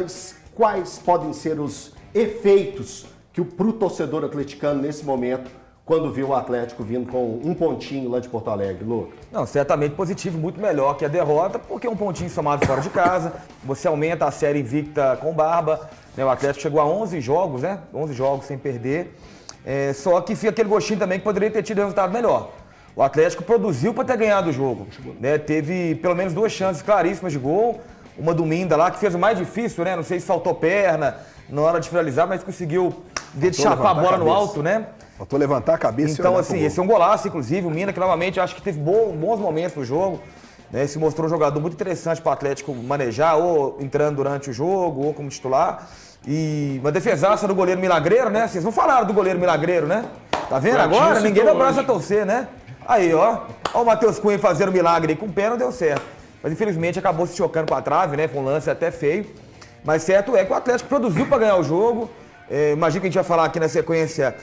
Mas quais podem ser os efeitos que pro torcedor atleticano nesse momento, quando viu o Atlético vindo com um pontinho lá de Porto Alegre, Lucas? Não, certamente positivo, muito melhor que a derrota, porque um pontinho somado fora de casa, você aumenta a série invicta com Barba, né? O Atlético chegou a 11 jogos, né? 11 jogos sem perder, só que fica aquele gostinho também que poderia ter tido resultado melhor. O Atlético produziu para ter ganhado o jogo, né? Teve pelo menos 2 chances claríssimas de gol, uma do Minda lá, que fez o mais difícil, né? Não sei se faltou perna na hora de finalizar, mas conseguiu chapar a bola no alto, né? Faltou levantar a cabeça. Então, assim, esse é um golaço, inclusive. O Mina, que novamente, eu acho que teve bons momentos no jogo. Né? Se mostrou um jogador muito interessante para o Atlético manejar, ou entrando durante o jogo, ou como titular. E uma defesaça do goleiro Milagreiro, né? Vocês não falaram do goleiro Milagreiro, né? Tá vendo agora? Ninguém dá braço a torcer, né? Aí, ó. Ó o Matheus Cunha fazendo milagre aí com o pé, não deu certo. Mas, infelizmente, acabou se chocando com a trave, né? Foi um lance até feio. Mas certo é que o Atlético produziu para ganhar o jogo. Imagino que a gente vai falar aqui na sequência.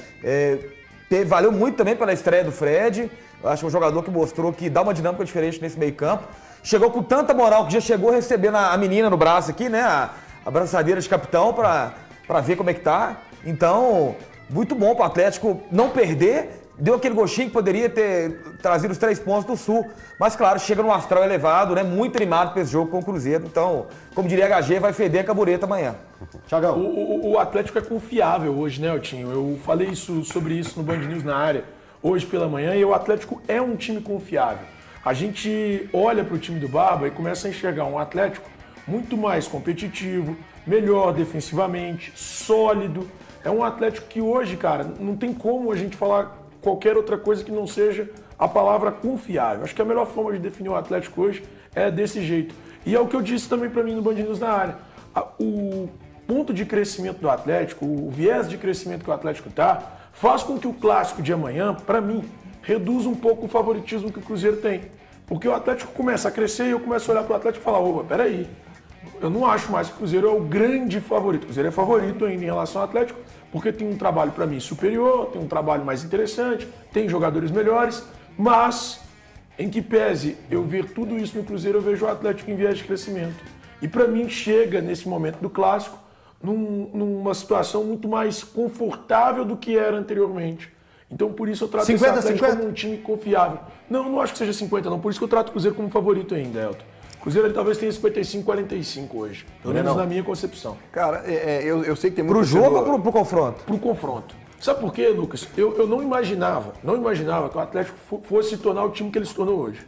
Valeu muito também pela estreia do Fred. Eu acho um jogador que mostrou que dá uma dinâmica diferente nesse meio campo. Chegou com tanta moral que já chegou recebendo a menina no braço aqui, né? A braçadeira de capitão para ver como é que tá. Então, muito bom para o Atlético não perder. Deu aquele gostinho que poderia ter trazido os 3 pontos do Sul. Mas, claro, chega num astral elevado, né? Muito animado para esse jogo com o Cruzeiro. Então, como diria HG, vai feder a cabureta amanhã. Thiagão. O Atlético é confiável hoje, né, Otinho? Eu falei sobre isso no Band News na área hoje pela manhã, e o Atlético é um time confiável. A gente olha para o time do Barba e começa a enxergar um Atlético muito mais competitivo, melhor defensivamente, sólido. É um Atlético que hoje, cara, não tem como a gente falar qualquer outra coisa que não seja a palavra confiável. Acho que a melhor forma de definir o Atlético hoje é desse jeito. E é o que eu disse também para mim no Band News na área. O ponto de crescimento do Atlético, o viés de crescimento que o Atlético faz com que o clássico de amanhã, para mim, reduza um pouco o favoritismo que o Cruzeiro tem. Porque o Atlético começa a crescer e eu começo a olhar para o Atlético e falar, opa, peraí, eu não acho mais que o Cruzeiro é o grande favorito. O Cruzeiro é favorito ainda em relação ao Atlético, porque tem um trabalho, para mim, superior, tem um trabalho mais interessante, tem jogadores melhores, mas, em que pese eu ver tudo isso no Cruzeiro, eu vejo o Atlético em viés de crescimento. E, para mim, chega, nesse momento do Clássico, numa situação muito mais confortável do que era anteriormente. Então, por isso eu trato 50, esse Atlético 50? como um time confiável. Não acho que seja 50, não. Por isso que eu trato o Cruzeiro como favorito ainda, Elton. O Cruzeiro ele talvez tenha 55-45 hoje. Pelo menos na minha concepção. Cara, eu sei que tem muito... Pro jogo ou pro confronto? Pro confronto. Sabe por quê, Lucas? Eu não imaginava que o Atlético fosse se tornar o time que ele se tornou hoje.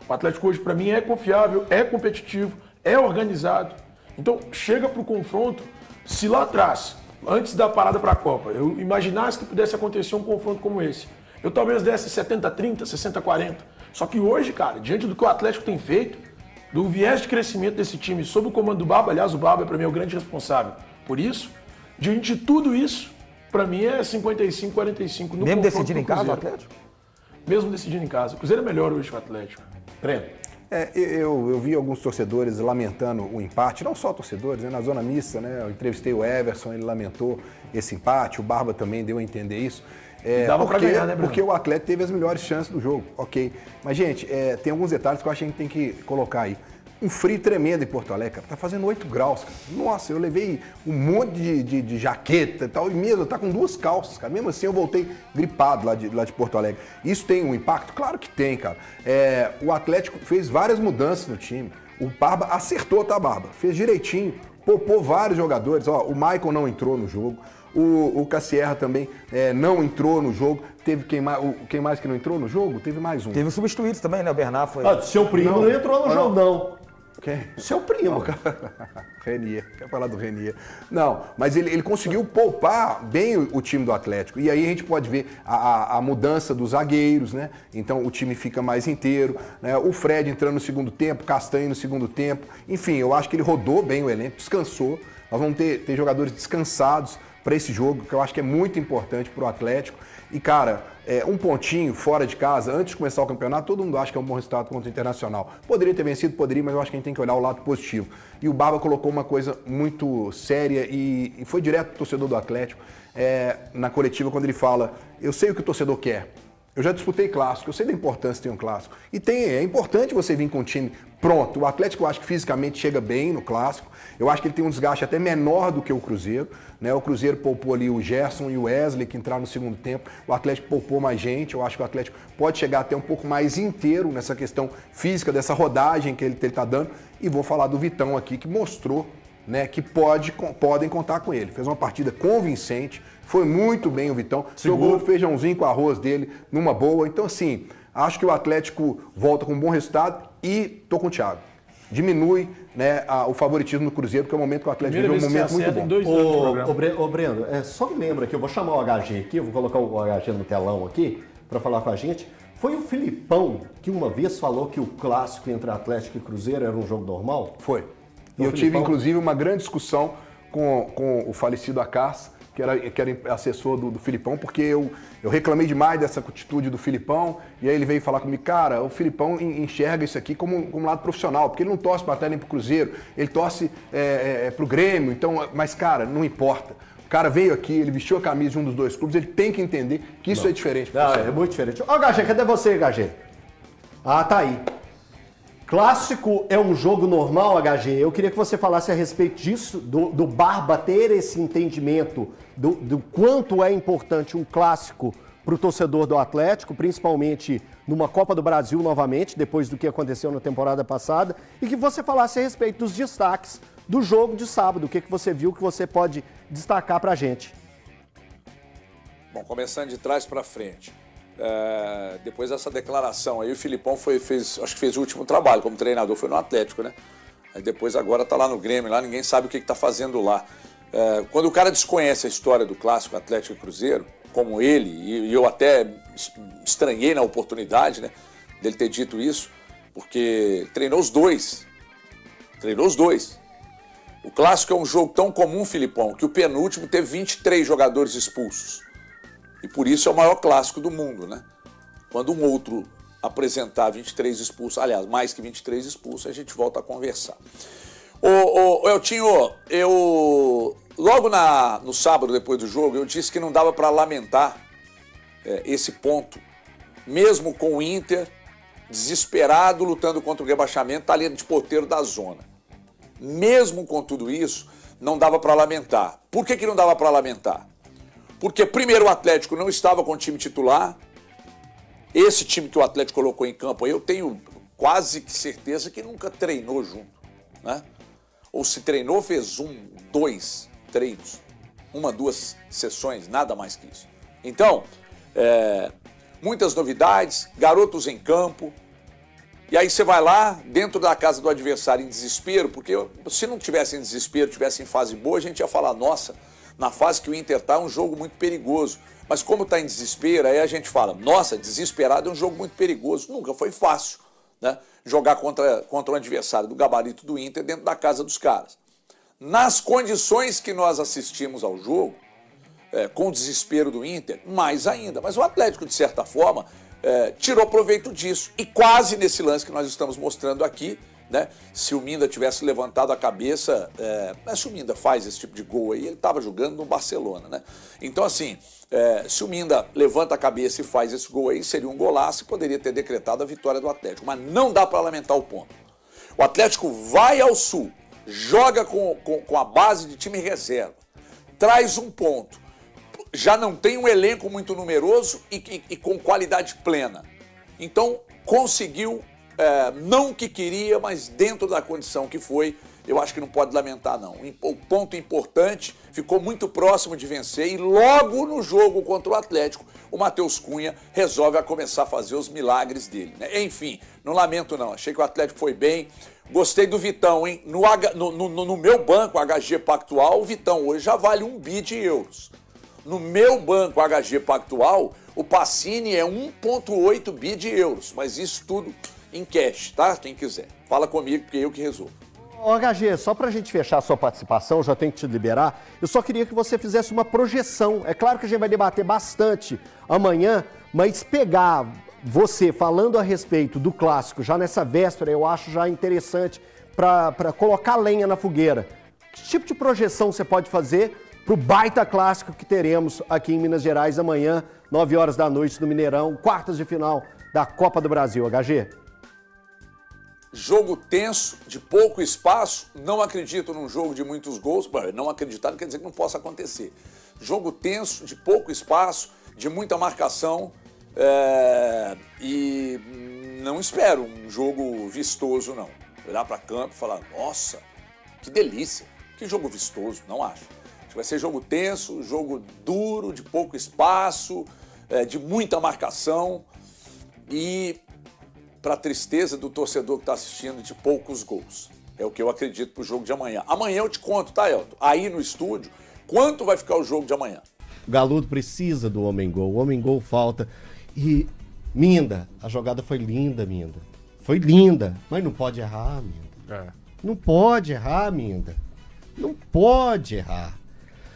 O Atlético hoje, para mim, é confiável, é competitivo, é organizado. Então, chega pro confronto, se lá atrás, antes da parada para a Copa, eu imaginasse que pudesse acontecer um confronto como esse, eu talvez desse 70-30, 60-40. Só que hoje, cara, diante do que o Atlético tem feito, do viés de crescimento desse time sob o comando do Barba, aliás, o Barba para mim é o grande responsável por isso, diante de tudo isso, para mim é 55-45 no Mesmo confronto decidindo em do casa o Cruzeiro. Atlético? Mesmo decidindo em casa. O Cruzeiro é melhor hoje que o Atlético. Breno. Eu vi alguns torcedores lamentando o empate, não só torcedores, né, na zona mista, né? Eu entrevistei o Everson, ele lamentou esse empate, o Barba também deu a entender isso. Dava pra ganhar, né, Bruno? Porque o Atlético teve as melhores chances do jogo, ok. Mas, gente, tem alguns detalhes que eu acho que a gente tem que colocar aí. Um frio tremendo em Porto Alegre, cara. Tá fazendo 8 graus, cara. Nossa, eu levei um monte de jaqueta e tal, e mesmo, tá com 2 calças, cara. Mesmo assim, eu voltei gripado lá de Porto Alegre. Isso tem um impacto? Claro que tem, cara. O Atlético fez várias mudanças no time. O Barba acertou, tá, Barba? Fez direitinho, poupou vários jogadores. Ó, o Maicon não entrou no jogo. O Cassierra também não entrou no jogo. Teve quem mais que não entrou no jogo? Teve mais um. Teve os substituídos também, né? O Bernard foi... Seu primo não entrou no jogo, não. Quem? Seu primo. Renier, quer falar do Renier. Não, mas ele conseguiu poupar bem o time do Atlético. E aí a gente pode ver a mudança dos zagueiros, né? Então o time fica mais inteiro, né? O Fred entrando no segundo tempo, Castanho no segundo tempo. Enfim, eu acho que ele rodou bem o elenco, descansou. Nós vamos ter jogadores descansados para esse jogo, que eu acho que é muito importante para o Atlético. E, cara, um pontinho fora de casa, antes de começar o campeonato, todo mundo acha que é um bom resultado contra o Internacional. Poderia ter vencido, poderia, mas eu acho que a gente tem que olhar o lado positivo. E o Barba colocou uma coisa muito séria e foi direto pro torcedor do Atlético, na coletiva, quando ele fala, eu sei o que o torcedor quer. Eu já disputei clássico, eu sei da importância de ter um clássico. E é importante você vir com um time pronto. O Atlético, eu acho que fisicamente chega bem no clássico. Eu acho que ele tem um desgaste até menor do que o Cruzeiro, né? O Cruzeiro poupou ali o Gerson e o Wesley, que entraram no segundo tempo. O Atlético poupou mais gente. Eu acho que o Atlético pode chegar até um pouco mais inteiro nessa questão física, dessa rodagem que ele está dando. E vou falar do Vitão aqui, que mostrou, né, que podem contar com ele. Fez uma partida convincente, foi muito bem o Vitão, jogou o feijãozinho com arroz dele numa boa. Então, assim, acho que o Atlético volta com um bom resultado e tô com o Thiago. Diminui, né, o favoritismo do Cruzeiro, porque é o momento que o Atlético vive um momento muito bom. Ô, Breno, só me lembra que eu vou chamar o HG aqui, eu vou colocar o HG no telão aqui para falar com a gente. Foi o Filipão que uma vez falou que o clássico entre Atlético e Cruzeiro era um jogo normal? Foi. E eu tive, inclusive, uma grande discussão com o falecido Acas, que era assessor do Filipão, porque eu reclamei demais dessa atitude do Filipão, e aí ele veio falar comigo, cara, o Filipão enxerga isso aqui como um lado profissional, porque ele não torce para o Atlético nem para o Cruzeiro, ele torce para o Grêmio, então, mas, cara, não importa. O cara veio aqui, ele vestiu a camisa de um dos dois clubes, ele tem que entender que isso é diferente. É muito diferente. Ó, HG, cadê você, HG? Ah, tá aí. Clássico é um jogo normal, HG? Eu queria que você falasse a respeito disso, do Barba ter esse entendimento do quanto é importante um clássico para o torcedor do Atlético, principalmente numa Copa do Brasil novamente, depois do que aconteceu na temporada passada, e que você falasse a respeito dos destaques do jogo de sábado, o que você viu que você pode destacar para a gente. Bom, começando de trás para frente. Depois dessa declaração aí, o Filipão acho que fez o último trabalho como treinador, foi no Atlético, né? Aí depois agora tá lá no Grêmio, lá ninguém sabe o que tá fazendo lá. Quando o cara desconhece a história do clássico Atlético e Cruzeiro, como ele, e eu até estranhei na oportunidade, né, dele ter dito isso, porque treinou os dois. O clássico é um jogo tão comum, Filipão, que o penúltimo teve 23 jogadores expulsos. E por isso é o maior clássico do mundo, né? Quando um outro apresentar 23 expulsos, aliás, mais que 23 expulsos, a gente volta a conversar. Eltinho, logo no sábado, depois do jogo, eu disse que não dava para lamentar esse ponto. Mesmo com o Inter, desesperado, lutando contra o rebaixamento, tá ali de porteiro da zona. Mesmo com tudo isso, não dava para lamentar. Por que não dava para lamentar? Porque, primeiro, o Atlético não estava com o time titular. Esse time que o Atlético colocou em campo aí, eu tenho quase que certeza que nunca treinou junto, né? Ou se treinou, fez 2 treinos. 2 sessões, nada mais que isso. Então, muitas novidades, garotos em campo. E aí você vai lá, dentro da casa do adversário, em desespero, porque se não tivesse em desespero, tivesse em fase boa, a gente ia falar, nossa, na fase que o Inter está, é um jogo muito perigoso. Mas como está em desespero, aí a gente fala, nossa, desesperado é um jogo muito perigoso. Nunca foi fácil, né, jogar contra um adversário do gabarito do Inter dentro da casa dos caras. Nas condições que nós assistimos ao jogo, com o desespero do Inter, mais ainda. Mas o Atlético, de certa forma, tirou proveito disso. E quase nesse lance que nós estamos mostrando aqui, né? Se o Minda tivesse levantado a cabeça, se o Minda faz esse tipo de gol aí, ele estava jogando no Barcelona, né? Então, assim, se o Minda levanta a cabeça e faz esse gol aí, seria um golaço e poderia ter decretado a vitória do Atlético. Mas não dá para lamentar o ponto. O Atlético vai ao Sul, joga com a base de time reserva, traz um ponto, já não tem um elenco muito numeroso e com qualidade plena. Então, conseguiu, não o que queria, mas dentro da condição que foi, eu acho que não pode lamentar, não. O ponto importante, ficou muito próximo de vencer e logo no jogo contra o Atlético, o Matheus Cunha resolve começar a fazer os milagres dele, né? Enfim, não lamento não, achei que o Atlético foi bem. Gostei do Vitão, hein? No meu banco HG Pactual, o Vitão hoje já vale 1 bi de euros. No meu banco HG Pactual, o Pacini é 1,8 bi de euros. Mas isso tudo em cash, tá? Quem quiser. Fala comigo, porque eu que resolvo. Ô, HG, só pra gente fechar a sua participação, já tenho que te liberar, eu só queria que você fizesse uma projeção. É claro que a gente vai debater bastante amanhã, mas pegar você falando a respeito do clássico já nessa véspera, eu acho já interessante para colocar lenha na fogueira. Que tipo de projeção você pode fazer pro baita clássico que teremos aqui em Minas Gerais amanhã 9 horas da noite no Mineirão, quartas de final da Copa do Brasil. HG? Jogo tenso, de pouco espaço, não acredito num jogo de muitos gols. Bom, não acreditar não quer dizer que não possa acontecer. Jogo tenso, de pouco espaço, de muita marcação, e não espero um jogo vistoso, não. Olhar para campo e falar, nossa, que delícia, que jogo vistoso, não acho. Acho que vai ser jogo tenso, jogo duro, de pouco espaço, de muita marcação e, para a tristeza do torcedor que está assistindo, de poucos gols. É o que eu acredito para o jogo de amanhã. Amanhã eu te conto, tá, Elton? Aí no estúdio, quanto vai ficar o jogo de amanhã? O Galudo precisa do homem-gol. O homem-gol falta. E, Minda, a jogada foi linda, Minda. Foi linda. Mas não pode errar, Minda. Não pode errar, Minda. Não pode errar.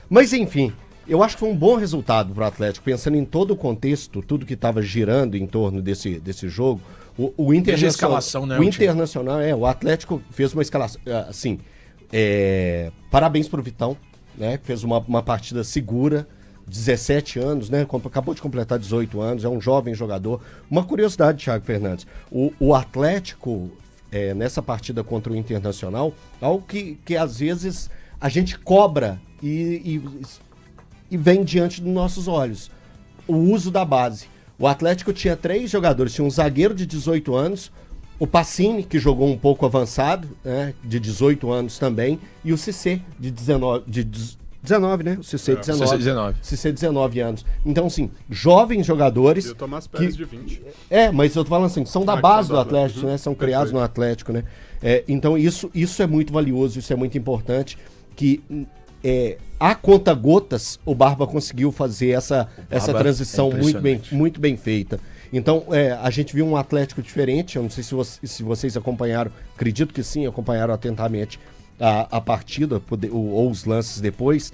Mas, enfim, eu acho que foi um bom resultado para o Atlético, pensando em todo o contexto, tudo que estava girando em torno desse jogo. O Internacional, escalação, né, o Internacional, o Atlético fez uma escalação, assim, parabéns pro Vitão, né, fez uma partida segura, 17 anos, né, acabou de completar 18 anos, é um jovem jogador. Uma curiosidade, Thiago Fernandes, o Atlético, nessa partida contra o Internacional, algo que às vezes a gente cobra e vem diante dos nossos olhos, o uso da base. O Atlético tinha 3 jogadores, tinha um zagueiro de 18 anos, o Pacini, que jogou um pouco avançado, né, de 18 anos também, e o Cissé, de 19, né? O Cissé, 19. Cissé, 19 anos. Então, assim, jovens jogadores... E o Tomás Pérez, de 20. Mas eu tô falando assim, são da base do Atlético, né? São criados no Atlético, né? Então, isso é muito valioso, isso é muito importante, que... a conta-gotas, o Barba conseguiu fazer essa transição muito bem feita. Então, a gente viu um Atlético diferente. Eu não sei se vocês acompanharam, acredito que sim, acompanharam atentamente a partida ou os lances depois.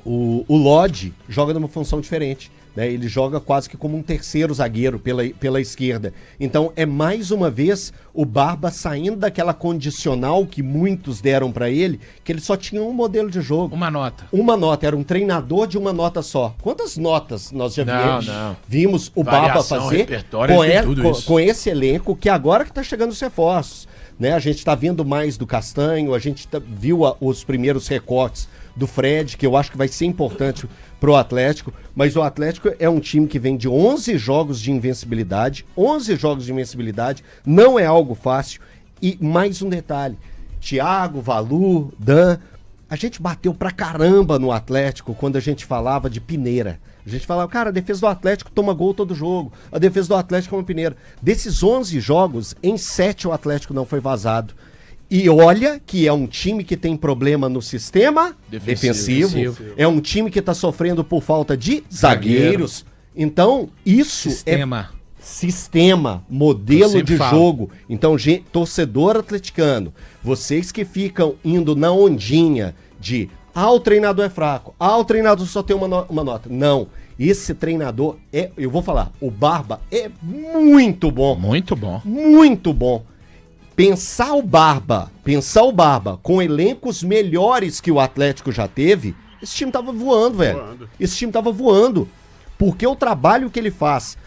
O Lodge joga numa função diferente. Né? Ele joga quase que como um terceiro zagueiro pela esquerda. Então é mais uma vez o Barba saindo daquela condicional que muitos deram para ele, que ele só tinha um modelo de jogo. Uma nota, era um treinador de uma nota só. Quantas notas nós já vimos o Barba fazer com esse elenco que agora que tá chegando os reforços. Né? A gente está vendo mais do Castanho, a gente viu os primeiros recortes do Fred, que eu acho que vai ser importante pro Atlético, mas o Atlético é um time que vem de 11 jogos de invencibilidade, não é algo fácil. E mais um detalhe, Thiago, Valu, Dan, a gente bateu pra caramba no Atlético quando a gente falava de peneira. A gente falava, cara, a defesa do Atlético toma gol todo jogo, a defesa do Atlético é uma peneira. Desses 11 jogos, em 7 o Atlético não foi vazado. E olha que é um time que tem problema no sistema defensivo. É um time que está sofrendo por falta de zagueiros. Então, isso sistema, modelo de jogo. Então, torcedor atleticano, vocês que ficam indo na ondinha de o treinador é fraco, o treinador só tem uma nota. Não, esse treinador eu vou falar, o Barba é muito bom. Muito bom. Muito bom. Pensar o Barba com elencos melhores que o Atlético já teve, esse time tava voando, velho. Esse time tava voando. Porque o trabalho que ele faz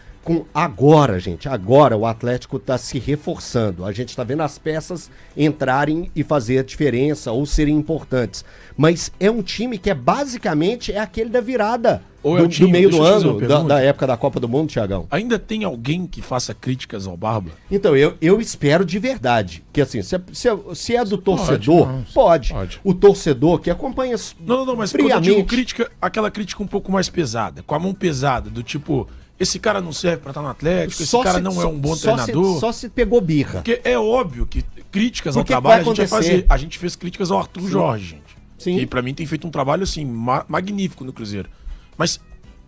agora o Atlético tá se reforçando. A gente tá vendo as peças entrarem e fazer a diferença ou serem importantes. Mas é um time que basicamente aquele da virada do meio do ano, da época da Copa do Mundo, Thiagão. Ainda tem alguém que faça críticas ao Barba? Então, eu espero de verdade que, assim, se é do torcedor, pode. O torcedor que acompanha Não, mas quando eu digo crítica, aquela crítica um pouco mais pesada, com a mão pesada, do tipo, esse cara não serve pra estar no Atlético, esse cara não é um bom treinador. Só se pegou birra. Porque é óbvio que críticas ao trabalho a gente vai fazer. A gente fez críticas ao Arthur Jorge, gente. Sim. E pra mim tem feito um trabalho, assim, magnífico no Cruzeiro. Mas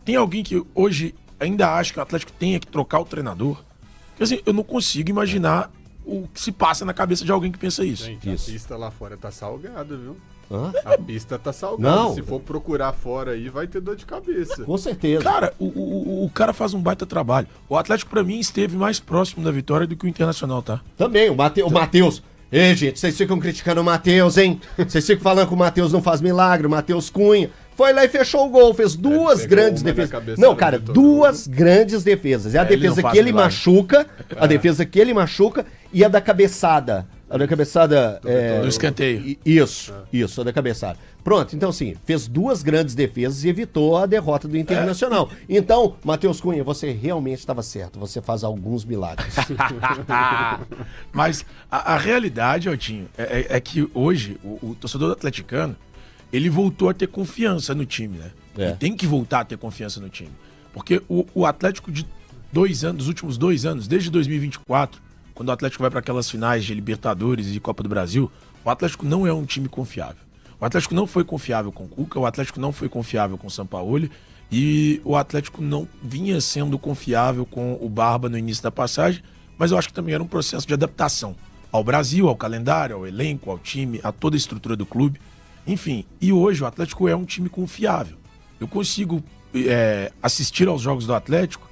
tem alguém que hoje ainda acha que o Atlético tenha que trocar o treinador? Porque, assim, eu não consigo imaginar o que se passa na cabeça de alguém que pensa isso. Gente, a pista lá fora tá salgada, viu? Hã? A pista tá salgada. Não. Se for procurar fora aí, vai ter dor de cabeça. Com certeza. Cara, o cara faz um baita trabalho. O Atlético, pra mim, esteve mais próximo da vitória do que o Internacional, tá? Também, o Matheus. Ei, gente, vocês ficam criticando o Matheus, hein? Vocês ficam falando que o Matheus não faz milagre, o Matheus Cunha. Foi lá e fechou o gol, fez duas pegou grandes uma na defesas. cabeça Não, do cara, Vitor duas grandes defesas. É a ele não defesa faz que ele milagre. machuca, a defesa que ele machuca e a da cabeçada. A da cabeçada... Do escanteio. Isso, a da cabeçada. Pronto, então assim, fez duas grandes defesas e evitou a derrota do Internacional. Então, Matheus Cunha, você realmente estava certo, você faz alguns milagres. Mas a realidade, Altinho, é que hoje o torcedor atleticano, ele voltou a ter confiança no time, né? É. Ele tem que voltar a ter confiança no time. Porque o Atlético de 2 anos, dos últimos 2 anos, desde 2024, quando o Atlético vai para aquelas finais de Libertadores e Copa do Brasil, o Atlético não é um time confiável. O Atlético não foi confiável com o Cuca, o Atlético não foi confiável com o Sampaoli e o Atlético não vinha sendo confiável com o Barba no início da passagem, mas eu acho que também era um processo de adaptação ao Brasil, ao calendário, ao elenco, ao time, a toda a estrutura do clube. Enfim, e hoje o Atlético é um time confiável. Eu consigo assistir aos jogos do Atlético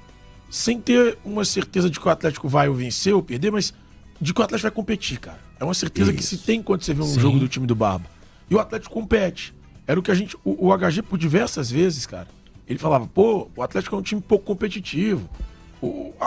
sem ter uma certeza de que o Atlético vai ou vencer ou perder, mas de que o Atlético vai competir, cara. É uma certeza que se tem quando você vê um jogo do time do Barba. E o Atlético compete. Era o que a gente... O HG, por diversas vezes, cara, ele falava, pô, o Atlético é um time pouco competitivo.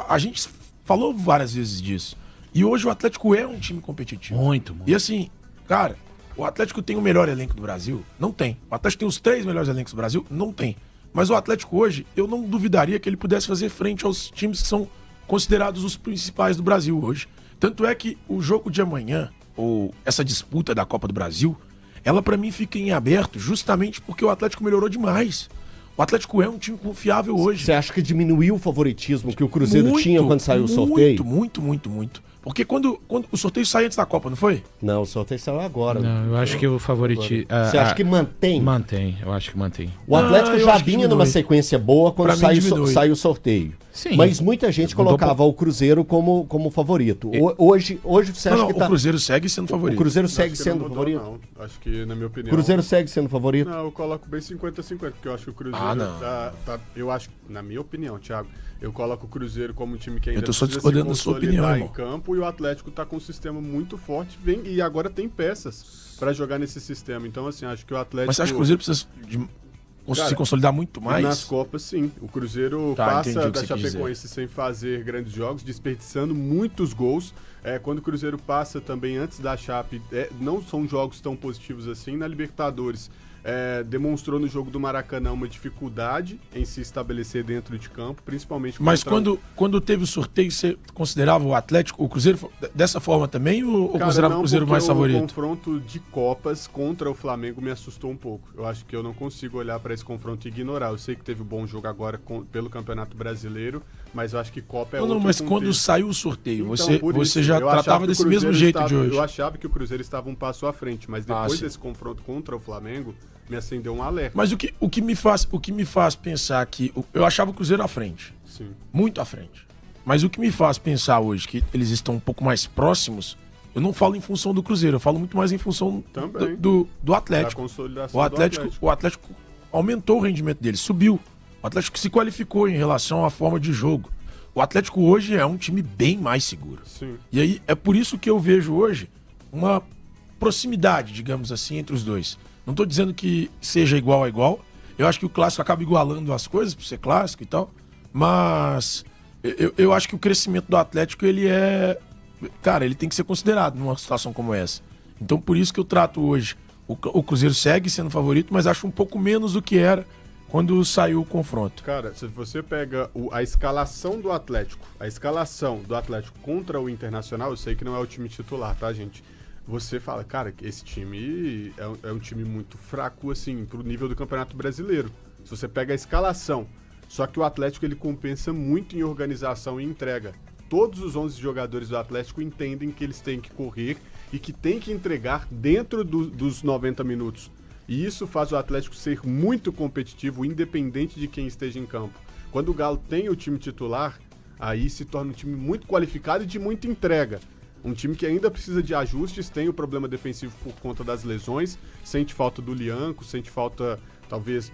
A gente falou várias vezes disso. E hoje o Atlético é um time competitivo. Muito. E assim, cara, o Atlético tem o melhor elenco do Brasil? Não tem. O Atlético tem os 3 melhores elencos do Brasil? Não tem. Mas o Atlético hoje, eu não duvidaria que ele pudesse fazer frente aos times que são considerados os principais do Brasil hoje. Tanto é que o jogo de amanhã, ou essa disputa da Copa do Brasil, ela pra mim fica em aberto justamente porque o Atlético melhorou demais. O Atlético é um time confiável hoje. Você acha que diminuiu o favoritismo que o Cruzeiro tinha quando saiu o sorteio? Muito. Porque quando o sorteio sai antes da Copa, não foi? Não, o sorteio saiu agora. Não, eu acho que o favoritismo... Você acha que mantém? Mantém, eu acho que mantém. O Atlético eu já acho que vinha diminui. numa sequência boa quando Pra mim, diminui. saiu o sorteio. Sim. Mas muita gente colocava o Cruzeiro como favorito. Hoje você acha Não, que o tá... Cruzeiro segue sendo O favorito. Cruzeiro Acho segue que sendo não mudou, favorito? não. Acho que, na minha O opinião... Cruzeiro segue sendo favorito? Não, eu coloco bem 50-50, porque eu acho que o Cruzeiro não. eu acho, na minha opinião, Thiago, eu coloco o Cruzeiro como um time que ainda Eu tô só precisa se discordando da sua opinião, consolidar em irmão. campo, e o Atlético tá com um sistema muito forte, e agora tem peças pra jogar nesse sistema. Então, assim, acho que o Atlético... Mas você acha que o Cruzeiro precisa se consolidar muito mais? Nas Copas, sim. O Cruzeiro Tá, entendi passa o que da você quis Chapecoense sem fazer grandes jogos, desperdiçando muitos gols. Quando o Cruzeiro passa também antes da Chape, não são jogos tão positivos assim. Na Libertadores, demonstrou no jogo do Maracanã uma dificuldade em se estabelecer dentro de campo, principalmente... Mas contra quando teve o sorteio, você considerava o Atlético, o Cruzeiro dessa forma também ou Cara, considerava não, o Cruzeiro porque mais favorito? O confronto de Copas contra o Flamengo me assustou um pouco. Eu acho que eu não consigo olhar para esse confronto e ignorar. Eu sei que teve um bom jogo agora pelo Campeonato Brasileiro, mas eu acho que Copa é outro Mas quando contexto. saiu o sorteio, Então, por você isso, já eu achava tratava que o desse mesmo Cruzeiro jeito estava- de hoje. Eu achava que o Cruzeiro estava um passo à frente, mas depois sim. desse confronto contra o Flamengo, me acendeu um alerta. Mas o que me faz pensar que... Eu achava o Cruzeiro à frente. Sim. Muito à frente. Mas o que me faz pensar hoje que eles estão um pouco mais próximos, eu não falo em função do Cruzeiro, eu falo muito mais em função Também. do Da Atlético. consolidação O Atlético aumentou o rendimento dele, subiu. O Atlético se qualificou em relação à forma de jogo. O Atlético hoje é um time bem mais seguro. Sim. E aí é por isso que eu vejo hoje uma proximidade, digamos assim, entre os dois. Não estou dizendo que seja igual a igual. Eu acho que o clássico acaba igualando as coisas por ser clássico e tal. Mas eu acho que o crescimento do Atlético, ele é... Cara, ele tem que ser considerado numa situação como essa. Então por isso que eu trato hoje. O Cruzeiro segue sendo favorito, mas acho um pouco menos do que era quando saiu o confronto. Cara, se você pega a escalação do Atlético contra o Internacional, eu sei que não é o time titular, tá, gente? Você fala, cara, que esse time é um time muito fraco, assim, pro nível do Campeonato Brasileiro. Se você pega a escalação, só que o Atlético, ele compensa muito em organização e entrega. Todos os 11 jogadores do Atlético entendem que eles têm que correr e que têm que entregar dentro dos 90 minutos. E isso faz o Atlético ser muito competitivo, independente de quem esteja em campo. Quando o Galo tem o time titular, aí se torna um time muito qualificado e de muita entrega. Um time que ainda precisa de ajustes, tem o problema defensivo por conta das lesões, sente falta do Lianco, sente falta talvez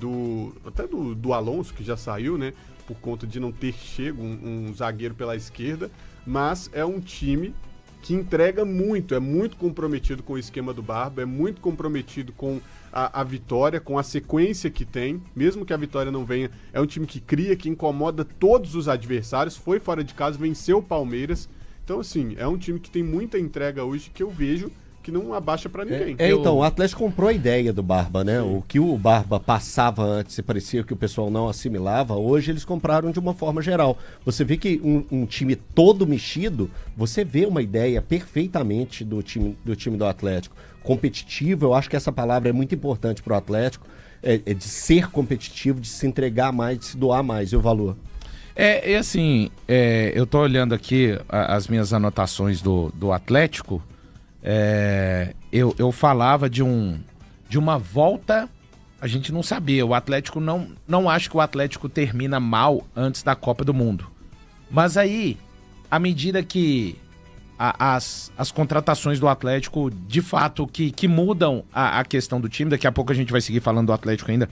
até do Alonso, que já saiu, né? Por conta de não ter chego um zagueiro pela esquerda, mas é um time que entrega muito, é muito comprometido com o esquema do Barba, é muito comprometido com a vitória, com a sequência que tem, mesmo que a vitória não venha, é um time que cria, que incomoda todos os adversários, foi fora de casa, venceu o Palmeiras, então assim, é um time que tem muita entrega hoje que eu vejo que não abaixa pra ninguém. Então, o Atlético comprou a ideia do Barba, né? Sim. O que o Barba passava antes e parecia que o pessoal não assimilava, hoje eles compraram de uma forma geral. Você vê que um time todo mexido, você vê uma ideia perfeitamente do time do Atlético. Competitivo, eu acho que essa palavra é muito importante pro Atlético, é de ser competitivo, de se entregar mais, de se doar mais, e o valor. Eu tô olhando aqui as minhas anotações do Atlético. Eu falava de uma volta, a gente não sabia. O Atlético não acho que o Atlético termina mal antes da Copa do Mundo. Mas aí, à medida que as contratações do Atlético, de fato, que mudam a questão do time, daqui a pouco a gente vai seguir falando do Atlético ainda,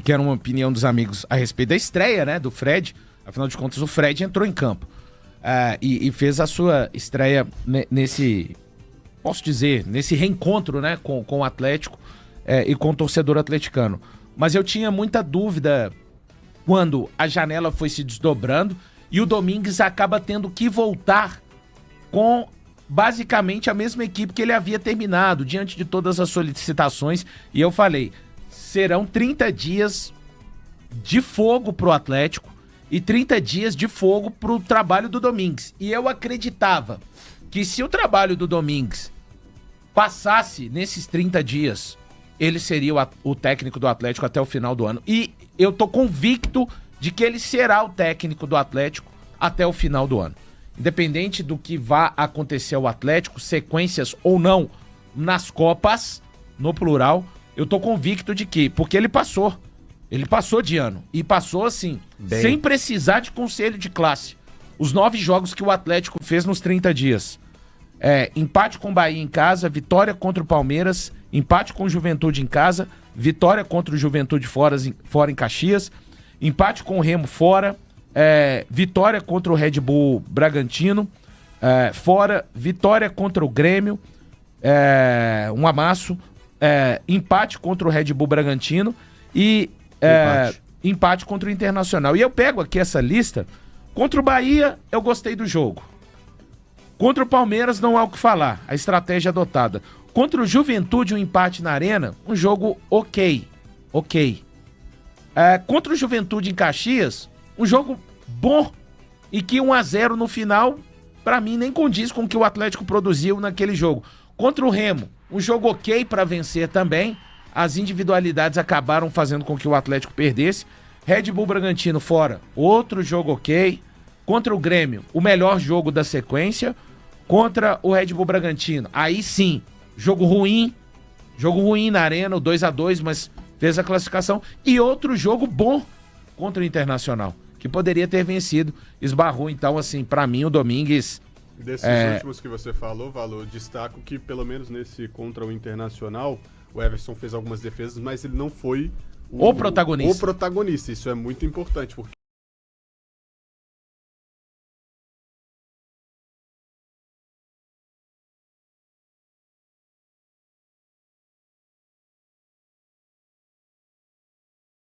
que era uma opinião dos amigos a respeito da estreia, né, do Fred. Afinal de contas, o Fred entrou em campo e fez a sua estreia nesse reencontro, né, com o Atlético e com o torcedor atleticano. Mas eu tinha muita dúvida quando a janela foi se desdobrando e o Domingues acaba tendo que voltar com basicamente a mesma equipe que ele havia terminado, diante de todas as solicitações. E eu falei, serão 30 dias de fogo pro Atlético e 30 dias de fogo pro trabalho do Domingues. E eu acreditava que se o trabalho do Domingues passasse nesses 30 dias, ele seria o técnico do Atlético até o final do ano. E eu tô convicto de que ele será o técnico do Atlético até o final do ano. Independente do que vá acontecer ao Atlético, sequências ou não nas Copas, no plural, eu tô convicto de que, porque ele passou de ano, e passou assim, sem precisar de conselho de classe. Os 9 jogos que o Atlético fez nos 30 dias. Empate com o Bahia em casa, vitória contra o Palmeiras, empate com o Juventude em casa, vitória contra o Juventude fora em Caxias, empate com o Remo fora, vitória contra o Red Bull Bragantino, fora, vitória contra o Grêmio, um amasso, empate contra o Red Bull Bragantino e empate contra o Internacional. E eu pego aqui essa lista, contra o Bahia eu gostei do jogo. Contra o Palmeiras não há o que falar, a estratégia adotada. Contra o Juventude, um empate na Arena, um jogo ok. Contra o Juventude em Caxias, um jogo bom e que 1-0 no final, pra mim, nem condiz com o que o Atlético produziu naquele jogo. Contra o Remo, um jogo ok pra vencer também, as individualidades acabaram fazendo com que o Atlético perdesse. Red Bull Bragantino fora, outro jogo ok. Contra o Grêmio, o melhor jogo da sequência. Contra o Red Bull Bragantino, aí sim, jogo ruim na Arena, o 2-2, mas fez a classificação. E outro jogo bom contra o Internacional, que poderia ter vencido, esbarrou. Então, assim, pra mim o Domingues... Desses últimos que você falou, Valor, destaco que pelo menos nesse contra o Internacional, o Everson fez algumas defesas, mas ele não foi o protagonista. Isso é muito importante, porque